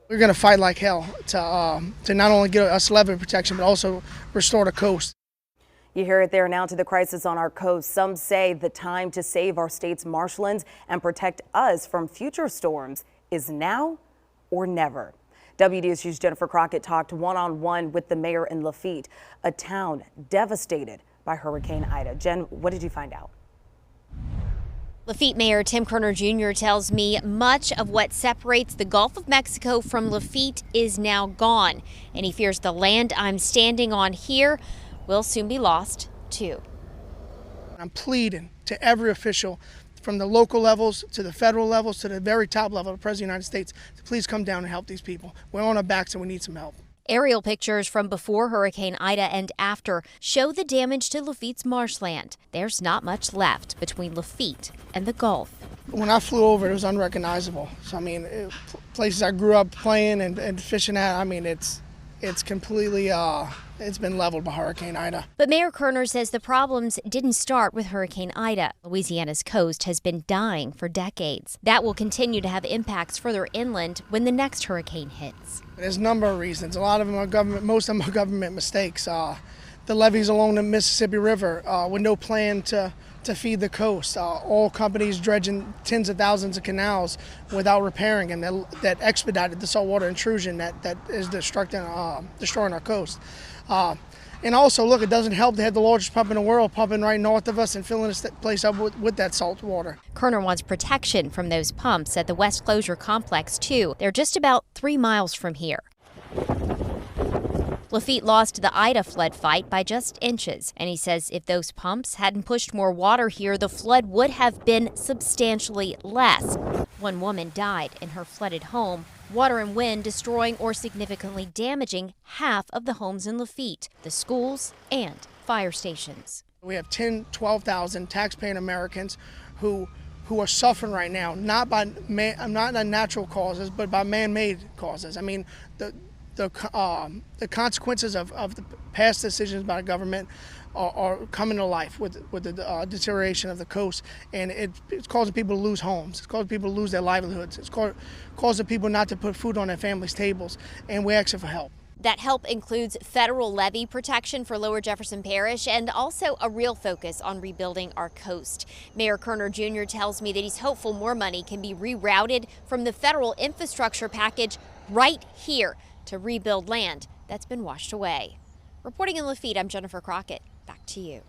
We're going to fight like hell to not only get us levee protection, but also restore the coast. You hear it there. Now to the crisis on our coast. Some say the time to save our state's marshlands and protect us from future storms is now or never. WDSU's Jennifer Crockett talked one-on-one with the mayor in Lafitte, a town devastated by Hurricane Ida. Jen, what did you find out? Lafitte Mayor Tim Kerner Jr. tells me much of what separates the Gulf of Mexico from Lafitte is now gone, and he fears the land I'm standing on here will soon be lost too. I'm pleading to every official, from the local levels to the federal levels to the very top level of the President of the United States, to please come down and help these people. We're on our backs and we need some help. Aerial pictures from before Hurricane Ida and after show the damage to Lafitte's marshland. There's not much left between Lafitte and the Gulf. When I flew over, it was unrecognizable. So, I mean, places I grew up playing and fishing at, I mean, it's completely, it's been leveled by Hurricane Ida. But Mayor Kerner says the problems didn't start with Hurricane Ida. Louisiana's coast has been dying for decades. That will continue to have impacts further inland when the next hurricane hits. There's a number of reasons. A lot of them are government, most of them are government mistakes. The levees along the Mississippi River with no plan to feed the coast. All companies dredging tens of thousands of canals without repairing them that expedited the saltwater intrusion that is destroying our coast. And also, look, it doesn't help to have the largest pump in the world pumping right north of us and filling this place up with that salt water. Kerner wants protection from those pumps at the West Closure Complex, too. They're just about 3 miles from here. Lafitte lost the Ida flood fight by just inches, and he says if those pumps hadn't pushed more water here, the flood would have been substantially less. One woman died in her flooded home, water and wind destroying or significantly damaging half of the homes in Lafitte, the schools and fire stations. We have 12,000 taxpaying Americans who are suffering right now, not by natural causes, but by man-made causes. I mean, the consequences of the past decisions by the government are coming to life with the deterioration of the coast, and it's causing people to lose homes. It's causing people to lose their livelihoods. It's causing people not to put food on their families' tables, and we're asking for help. That help includes federal levee protection for Lower Jefferson Parish and also a real focus on rebuilding our coast. Mayor Kerner Jr. tells me that he's hopeful more money can be rerouted from the federal infrastructure package right here to rebuild land that's been washed away. Reporting in Lafitte, I'm Jennifer Crockett. Back to you.